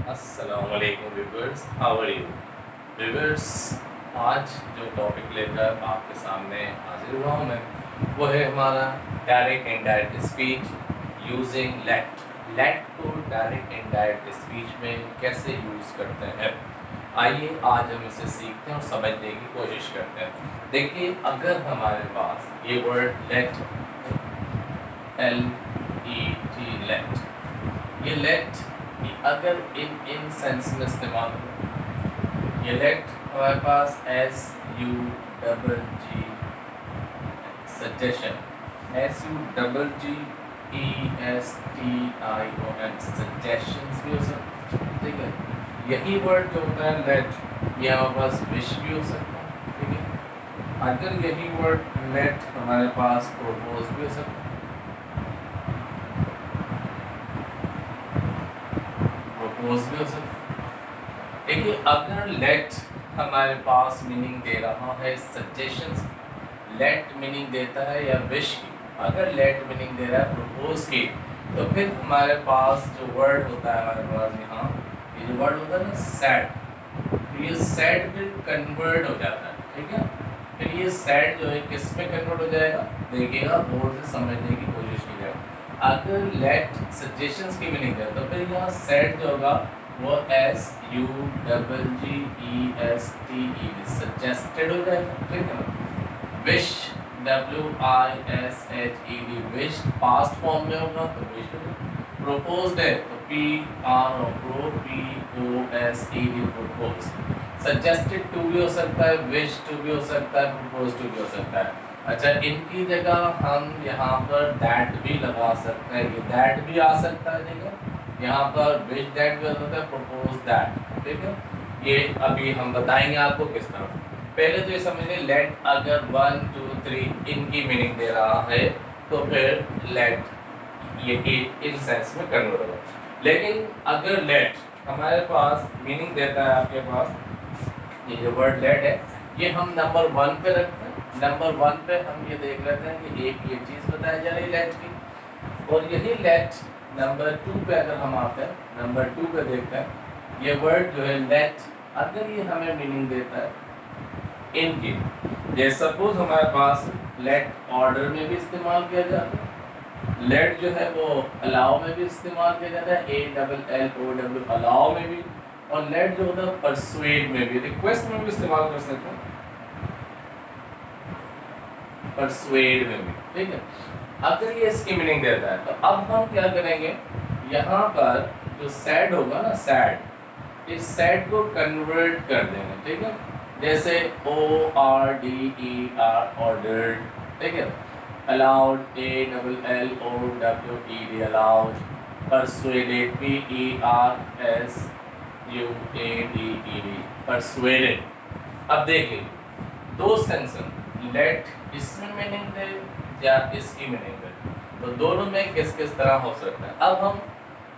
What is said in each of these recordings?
अस्सलामुअलैकुम viewers, how are you viewers. आज जो टॉपिक लेकर आपके सामने हाजिर हुआ हूँ मैं, वो है हमारा direct and indirect speech using let. Let को डायरेक्ट एंड इनडायरेक्ट स्पीच में कैसे यूज़ करते हैं, आइए आज हम इसे सीखते हैं और समझने की कोशिश करते हैं। देखिए, अगर हमारे पास ये वर्ड लेट, LET, लेट, ये लेट अगर इन सेंस में इस्तेमाल हो, ये लेट हमारे पास SUGG सजेशन, SUGGESTION सजेशंस भी हो सकता है, ठीक है। यही वर्ड जो होता है लेट, ये हमारे पास विश भी हो सकता है, ठीक है। अगर यही वर्ड लेट हमारे पास प्रपोज भी हो सकता है, प्रपोज भी हो सकता है। देखिए, अगर लेट हमारे पास मीनिंग दे रहा है सजेशंस, लेट मीनिंग देता है या विश की, अगर लेट मीनिंग दे रहा है प्रपोज की, तो फिर हमारे पास जो वर्ड होता है हमारे पास यहाँ, ये जो वर्ड होता है ना सैड, तो ये सैड में कन्वर्ट हो जाता है, ठीक है। फिर ये सैड जो है किस में कन्वर्ट हो जाएगा, देखिएगा, गौर से समझने की कोशिश कीजिएगा। अगर लेट सजेशंस की मीनिंग है, तो फिर यहाँ सैड जो होगा वो SUGGESTE सजेस्टेड हो जाएगा, ठीक है ना। Wish WISHED wish past form में होगा तो विश। प्रोपोज्ड है तो PROPOSED प्रोपोज। सजेस्टेड टू भी हो सकता है, विश टू भी हो सकता है, प्रपोज टू भी हो सकता है। अच्छा, इनकी जगह हम यहाँ पर दैट भी लगा सकते हैं, ये दैट भी आ सकता है, ठीक है। यहाँ पर विश दैट भी हो सकता है, प्रपोज दैट, ठीक है। ये अभी हम बताएंगे आपको किस तरह। पहले तो ये समझिए, लेट अगर 1 2 3 इनकी मीनिंग दे रहा है तो फिर लेट ये इन सेंस में कन्वर्ट होगा। लेकिन अगर लेट हमारे पास मीनिंग देता है, आपके पास ये जो वर्ड लेट है, ये हम नंबर 1 पे रखते हैं। नंबर 1 पे हम ये देख लेते हैं कि एक ये चीज़ बताई जा रही है लेट की, और यही लेट नंबर 2 पे अगर हम आते हैं, नंबर 2 पे देखते हैं, ये वर्ड जो है लेट, अगर ये हमें मीनिंग देता है इनकी, जैसे सपोज हमारे पास लेट ऑर्डर में भी इस्तेमाल किया जाता है, लेट जो है वो अलाउ में भी इस्तेमाल किया जाता है, ALLOW अलाउ में भी, और लेट जो होता है परसुएड में भी, रिक्वेस्ट में भी इस्तेमाल कर सकते हैं, परसुएड में भी, ठीक है। अगर ये इसकी मीनिंग देता है, तो अब हम क्या करेंगे, यहाँ पर जो सैड होगा ना, सैड, इस सैड को कन्वर्ट कर देंगे, ठीक है। जैसे ORDER ऑर्डर्ड, ठीक है। Allowed ALLOWED allowed, persuaded PERSUADED persuaded. अब देखिए, दो सेंस, लेट इसमें मीनिंग दे या इसकी मीनिंग दे, तो दोनों में किस किस तरह हो सकता है। अब हम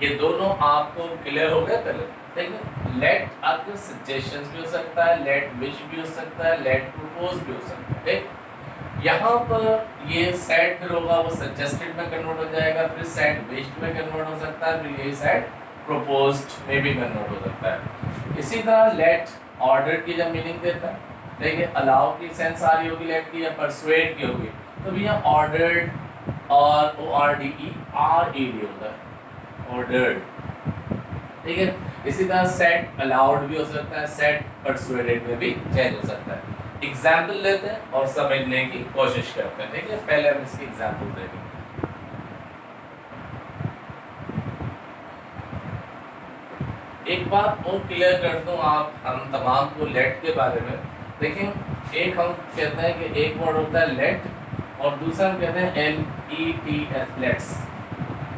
ये दोनों आपको क्लियर हो गया पहले, ठीक है। लेट आपके सजेशंस भी हो सकता है, लेट विश भी हो सकता है, लेट प्रपोज भी हो सकता है, ठीक। यहाँ पर ये सेड फिर होगा, वो सजेस्टेड में कन्वर्ट हो जाएगा, फिर सेड विश्ड में कन्वर्ट हो सकता है, फिर ये सेड प्रपोज्ड में भी कन्वर्ट हो सकता है। इसी तरह लेट ऑर्डर की जब मीनिंग देता है, देखिए, अलाउ की सेंस आ रही होगी लेट की, या परसुएड की होगी, तो भैया ऑर्डर्ड और ORDERED होता है, ऑर्डर्ड, ठीक है। इसी तरह सेट अलाउड भी हो सकता है, सेट परसुएडेड में भी चेंज हो सकता है। एग्जाम्पल लेते हैं और समझने की कोशिश करते हैं, ठीक है। पहले हम इसकी एग्जाम्पल देखेंगे। एक बात और क्लियर कर दूं आप हम तमाम को लेट के बारे में। देखिए, एक हम कहते हैं कि एक वर्ड होता है लेट, और दूसरा हम कहते हैं LETS, लेट्स।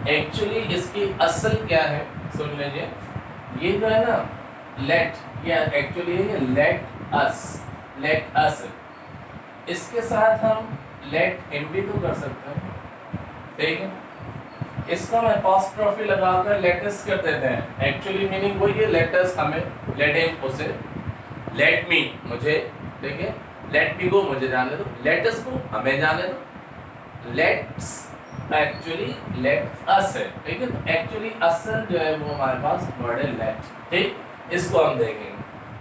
एक्चुअली इसकी असल क्या है सुन लीजिए, ये जो है ना लेट, ये एक्चुअली है लेट अस, लेट अस। इसके साथ हम लेट हिम भी तो कर सकते हैं, ठीक है। इसको हम अपॉस्ट्रोफी लगाकर लेटस कर देते हैं, एक्चुअली मीनिंग वही है, लेटस हमें, लेट हिम उसे, लेट मी मुझे, देखिए, लेट मी गो मुझे जाने दो, लेटस को हमें जाने दो, लेट्स एक्चुअली लेट अस है, ठीक है। तो एक्चुअली असल जो है वो हमारे पास वर्ड है लेट, ठीक। इसको हम देखेंगे।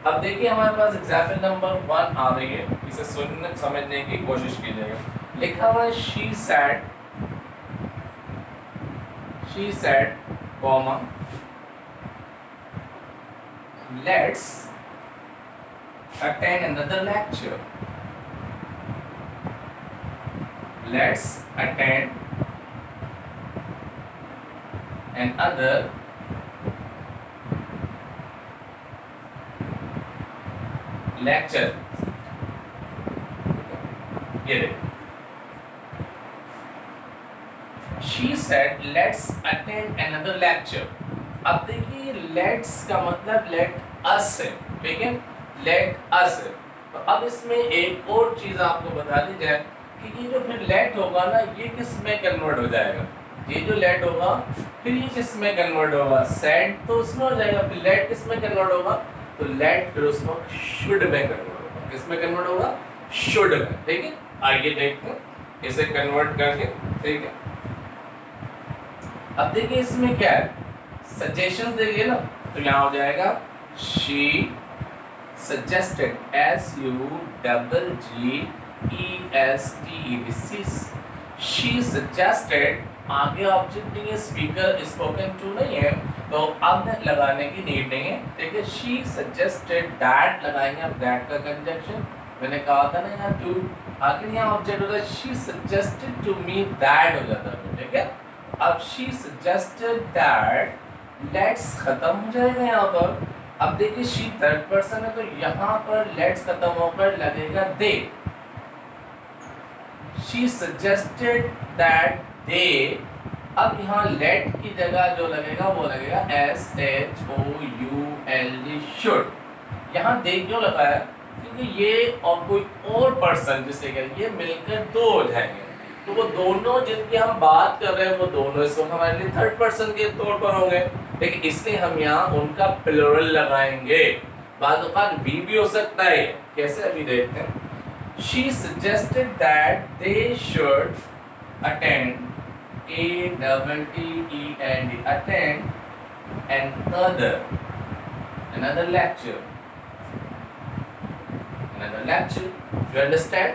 अब देखिए हमारे पास एग्जाम्पल नंबर 1 आ रही है, इसे सुनने समझने की कोशिश कीजिएगा। लिखा हुआ है she said comma let's attend another lecture. Let's attend another lecture. ये देखिए, she said let's attend another lecture. अब देखिए let's का मतलब let us है, ठीक है, let us है। तो अब इसमें एक और चीज आपको बता दी जाए कि ये जो फिर let होगा ना, ये किस में कन्वर्ट हो जाएगा। ये जो let होगा फिर ये किस में कन्वर्ट होगा, said तो उसमें हो जाएगा, फिर let किस में कन्वर्ट होगा, तो let फिर उसमें should में कन्वर्ट होगा। किस में कन्वर्ट होगा, should में, ठीक है। आइए देखते हैं इसे कन्वर्ट करके, ठीक है। अब देखिए इसमें क्या है, सजेशंस देखिए ना, तो यहाँ हो जाएगा she suggested, SUGGESTED, she suggested। आगे ऑब्जेक्ट नहीं है, स्पीकर स्पोकन टू नहीं है, तो अब लगाने की नीड नहीं है, ठीक है। she suggested that लगाएंगे अब that का कंजक्शन, मैंने कहा था ना यहाँ टू, आगे यहाँ ऑब्जेक्ट होता है she suggested to me that हो जाता है, ठीक है। अब she suggested that, let's खत्म हो जाएगा यहाँ पर। अब देखिए she थर्ड पर्सन है, तो यहाँ पर let's खत्म होकर लगेगा they। she suggested that they, अब यहाँ let की जगह जो लगेगा वो लगेगा SHOULD, should। यहाँ they क्यों लगा है, क्योंकि ये और कोई और पर्सन जिसे कहेंगे ये मिलकर दो हो जाएंगे, तो वो दोनों जिनकी हम बात कर रहे हैं वो दोनों इस वक्त हमारे लिए थर्ड पर्सन के तौर पर होंगे, लेकिन इसलिए हम यहाँ उनका प्लूरल लगाएंगे। बाद भी हो सकता है, कैसे अभी देखते हैं। She suggested that they should attend, ATTEND, attend another lecture. You understand?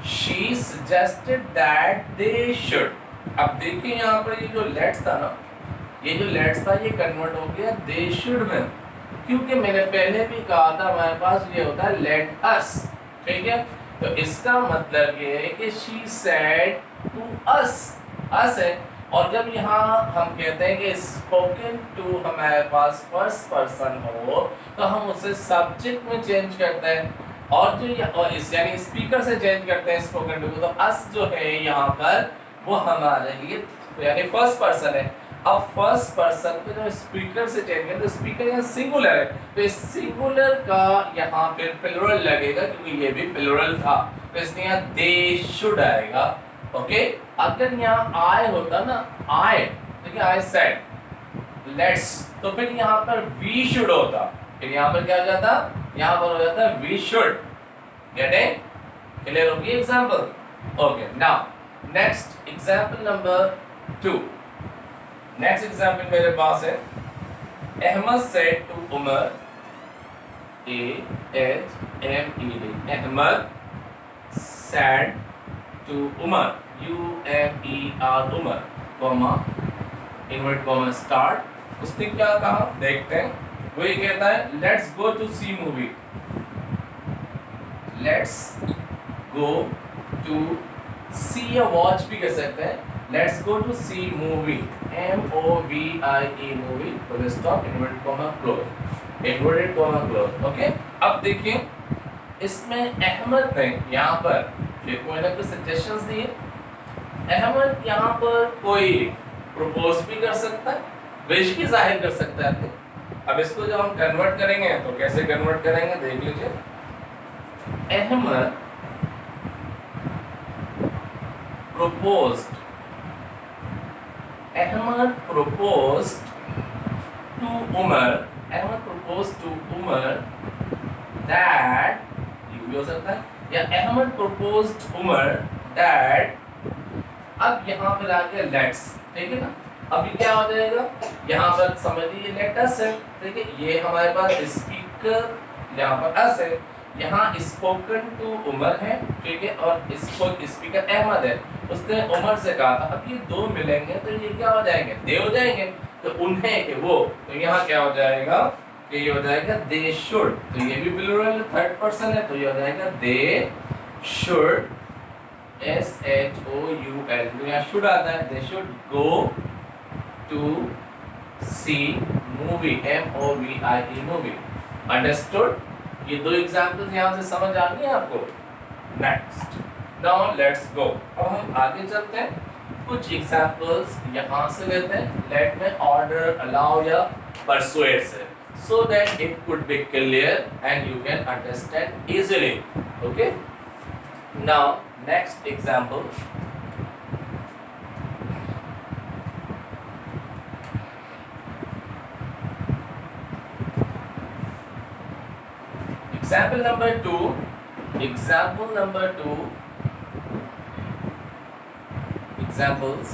She suggested that they should। अब देखिए यहाँ पर ये जो लेट्स था ना, ये जो लेट्स था ये कन्वर्ट हो गया they should में, क्योंकि मैंने पहले भी कहा था हमारे पास ये होता है let us, ठीक है। तो इसका मतलब ये है कि she said to us है, और जब यहाँ हम कहते हैं कि spoken to हमारे पास फर्स्ट पर्सन हो तो हम उसे सब्जेक्ट में चेंज करते हैं, और जो और इस यानी स्पीकर से चेंज करते हैं स्पोकन टू को, तो अस जो है यहाँ पर वो हमारे लिए यानी फर्स्ट पर्सन है। अब फर्स्ट पर्सन को जब स्पीकर से चेंज करें तो स्पीकर यहाँ सिंगुलर है, तो इस सिंगुलर का यहाँ फिर प्लूरल लगेगा, क्योंकि ये भी प्लूरल था, तो इसलिए यहाँ दे शुड आएगा, ओके। अगर यहाँ आय होता ना, आय, देखिए आई सेड लेट्स, तो फिर यहाँ पर वी शुड होता, फिर यहाँ पर क्या हो जाता, यहाँ पर हो जाता है वी शुड। गेटिंग क्लियर होगी example, okay. Now next example number 2। Next example मेरे पास है, Ahmed said to Umer, AHMED, Ahmed said to Umer, UMER, Umer, comma inverted comma start. उसने क्या कहा देखते हैं, वो ये कहता है let's go to see movie, let's go to see या वॉच भी कह सकते हैं, let's go to see movie, MOVIE movie, full stop inverted comma close, inverted comma close, okay. अब देखिए इसमें अहमद ने यहाँ पर कोई ना कोई सजेशंस दिए, अहमद यहाँ पर कोई प्रपोज भी कर सकता है, विश भी जाहिर कर सकता है। अब इसको जब हम कन्वर्ट करेंगे तो कैसे कन्वर्ट करेंगे देख लीजिए। Ahmad proposed, Ahmad proposed to Umar, Ahmad proposed to Umar that, ये भी हो सकता है, या Ahmad proposed Umar that अब यहाँ पर आ गया लेट्स, ठीक है ना। अभी क्या हो जाएगा, यहाँ पर समझ लीजिए लेट अस है, ठीक है, ये हमारे पास स्पीकर यहाँ पर अस है, यहाँ स्पोकन टू उमर है, ठीक है, और इसको स्पीकर अहमद है, उसने उमर से कहा था। अब ये दो मिलेंगे तो ये क्या हो जाएंगे, दे हो जाएंगे, तो उन्हें के वो, तो यहाँ क्या हो जाएगा कि ये हो जाएगा दे शुड, तो ये भी प्लूरल थर्ड पर्सन है, तो ये हो जाएगा दे शुड, SHOUL, तो यहाँ शुड आता है, they should go to see movie, MOVIE movie. Understood? ये दो एग्जांपल्स यहाँ से समझ आ गए आपको। नेक्स्ट, नाउ लेट्स गो, अब हम आगे चलते हैं। कुछ एग्जांपल्स यहाँ से लेते हैं, लेट में ऑर्डर, अलाउ या परसुएड से, so that it could be clear and you can understand easily. Okay, now next example. Example number 2. Example number 2. Examples.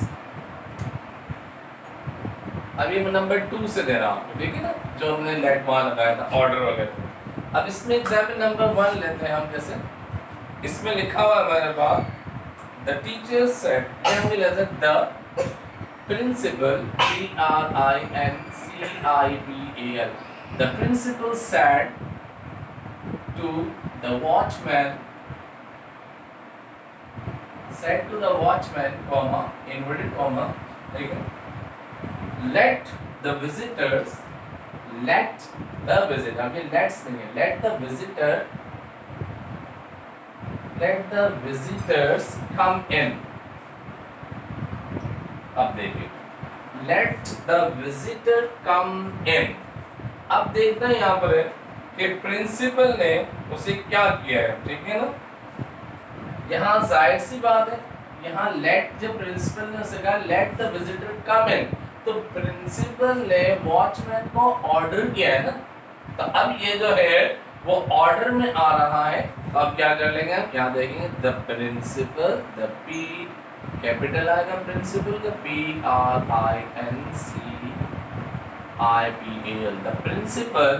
अभी मैं नंबर 2 से दे रहा हूँ, ठीक है ना, जो हमने लेट वहाँ लगाया था ऑर्डर वगैरह। अब इसमें एग्जाम्पल नंबर 1 लेते हैं हम। जैसे इसमें लिखा हुआ है हमारे पास, the teacher said, the principal, PRINCIPAL, the principal said to the watchman, said to the watchman, comma, inverted comma, ठीक है, let the visitors, let the visitor, अभी let's नहीं है, let the visitor, let the visitors come in। अब देखिए, let the visitor come in, अब देखना यहाँ पर है कि प्रिंसिपल ने उसे क्या किया है, ठीक है ना। यहाँ जाहिर सी बात है, यहाँ लेट, जब प्रिंसिपल ने उसे कहा लेट द विजिटर कम इन, तो प्रिंसिपल ने वॉचमैन को ऑर्डर किया है ना, तो अब ये जो है वो ऑर्डर में आ रहा है। तो अब क्या कर लेंगे, हम यहाँ देखेंगे the principal, the P capital आएगा प्रिंसिपल का, PRINCIPAL, द प्रिंसिपल,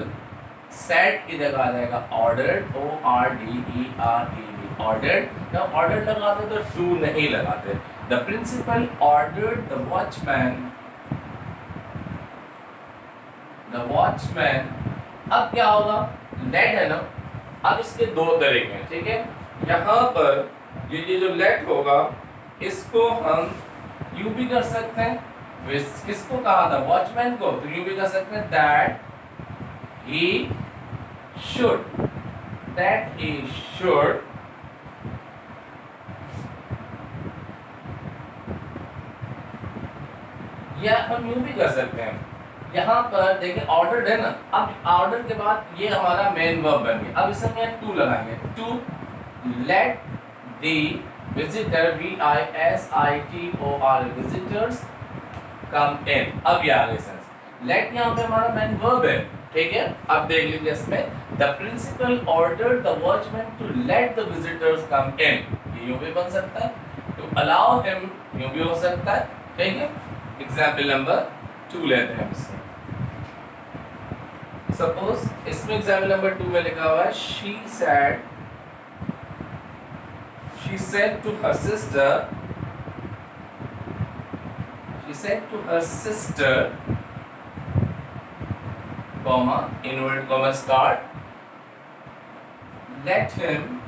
सेट की जगह आ जाएगा ऑर्डर्ड, ORDERED, ऑर्डर्ड। जब ऑर्डर्ड लगाते तो टू नहीं लगाते। The principal ordered the watchman, अब क्या होगा, लेट है ना, अब इसके दो तरीके हैं, ठीक है। यहाँ पर ये जो लेट होगा इसको हम यूं भी कर सकते हैं, किसको कहा था, वॉचमैन को, तो यूं भी कर सकते हैं that he should, that he should या हम यूं भी कर सकते हैं। यहाँ पर देखिए ऑर्डर है ना, अब ऑर्डर के बाद ये हमारा मेन वर्ब बन गया। अब इसमें टू लगाएंगे, to let the visitor, VISITOR, visitors come in. अब ये आ गई सेंस, लेट यहाँ पे हमारा मेन वर्ब है, ठीक है। अब देख लीजिए इसमें, the principal ordered the watchman to let the visitors come in, ये यूं भी बन सकता है, टू अलाउ हिम यूं भी हो सकता है, ठीक है। एग्जाम्पल नंबर 2 लेते हैं इससे। सपोज इसमें एग्जाम्पल नंबर 2 में लिखा हुआ है, she said to her sister, comma, inverted comma start, let him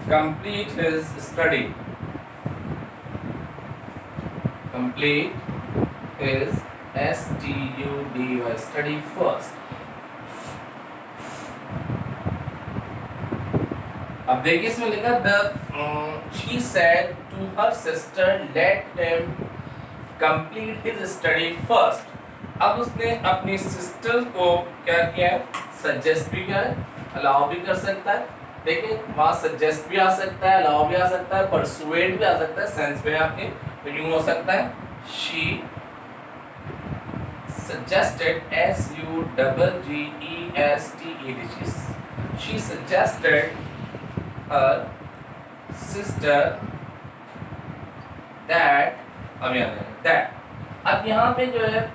complete his study, study first। अब देखिए इसमें लिखा she said to her sister let him complete his study first। अब उसने अपनी सिस्टर को क्या किया है, सजेस्ट भी किया है, अलाउ भी कर सकता है, देखिए वहाँ सजेस्ट भी आ सकता है, अलाउ भी आ सकता है, परसुएड भी आ सकता है, सेंस में आपके तो यूं हो सकता है, she suggested, SUGGESTED, she suggested her sister that, अब यहाँ दैट, अब यहाँ पे जो है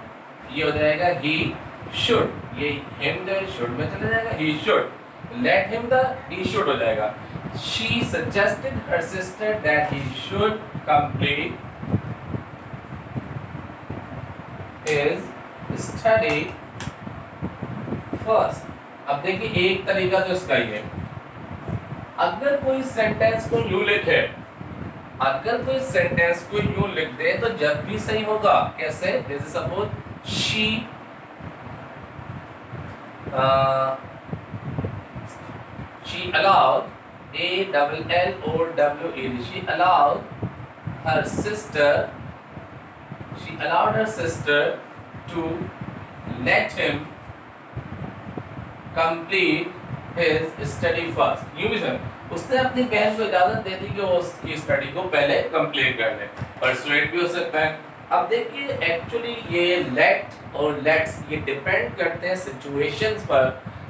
ये हो जाएगा ही शुड, ये हिम जो है शुड में चला जाएगा, he should, let him the he should हो जाएगा। She suggested her sister that he should complete his study first. अब देखिए एक तरीका तो इसका ही है, अगर कोई सेंटेंस को यूं लिखे, अगर कोई सेंटेंस को यूं लिख दे तो जब भी सही होगा। कैसे? जैसे suppose she she allowed, ALLOWED, she allowed her sister, she allowed her sister to let him complete his study first। यूं भी सुन, उसने अपनी बहन को इजाजत दे दी कि वो उसकी स्टडी को पहले कंप्लीट कर ले। परसुएड भी हो सकता है। अब देखिए एक्चुअली ये लेट और लेट्स ये डिपेंड करते हैं सिचुएशंस पर।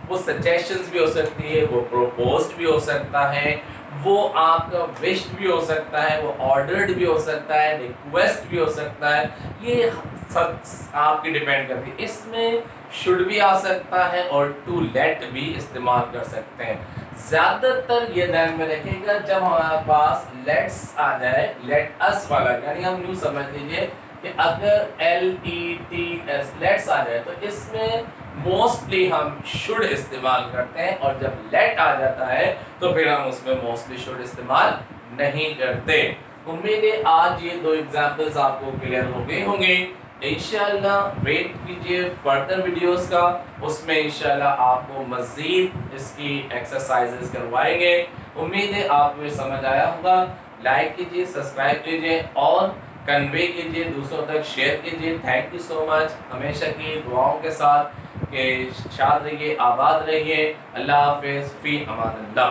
वो सजेशंस भी हो सकती है, वो प्रोपोज्ड भी हो सकता है, वो आपका विश्ड भी हो सकता है, वो ऑर्डर्ड भी हो सकता है, रिक्वेस्ट भी हो सकता है। ये सब आपकी डिपेंड करती है। इसमें शुड भी आ सकता है और टू लेट भी इस्तेमाल कर सकते हैं। ज़्यादातर ये ध्यान में रखिएगा जब हमारे पास लेट्स आ जाए, लेट अस वाला, यानी हम यूँ समझ लीजिए कि अगर LETS लेट्स आ जाए तो इसमें मोस्टली हम शुड इस्तेमाल करते हैं, और जब लेट आ जाता है तो फिर हम उसमें मोस्टली शुड इस्तेमाल नहीं करते। उम्मीद है आज ये दो एग्जाम्पल्स आपको क्लियर हो गए होंगे। इंशाल्लाह वेट कीजिए फर्दर वीडियोस का, उसमें इंशाल्लाह आपको मज़ीद इसकी एक्सरसाइजेस करवाएंगे। उम्मीद है आपको ये समझ आया होगा। लाइक कीजिए, सब्सक्राइब कीजिए और कन्वे कीजिए, दूसरों तक शेयर कीजिए। Thank you so much. हमेशा की दुआओं के साथ कि शाद रहिए, आबाद रहिए। अल्लाह हाफ़िज़, फ़ी अमान अल्लाह।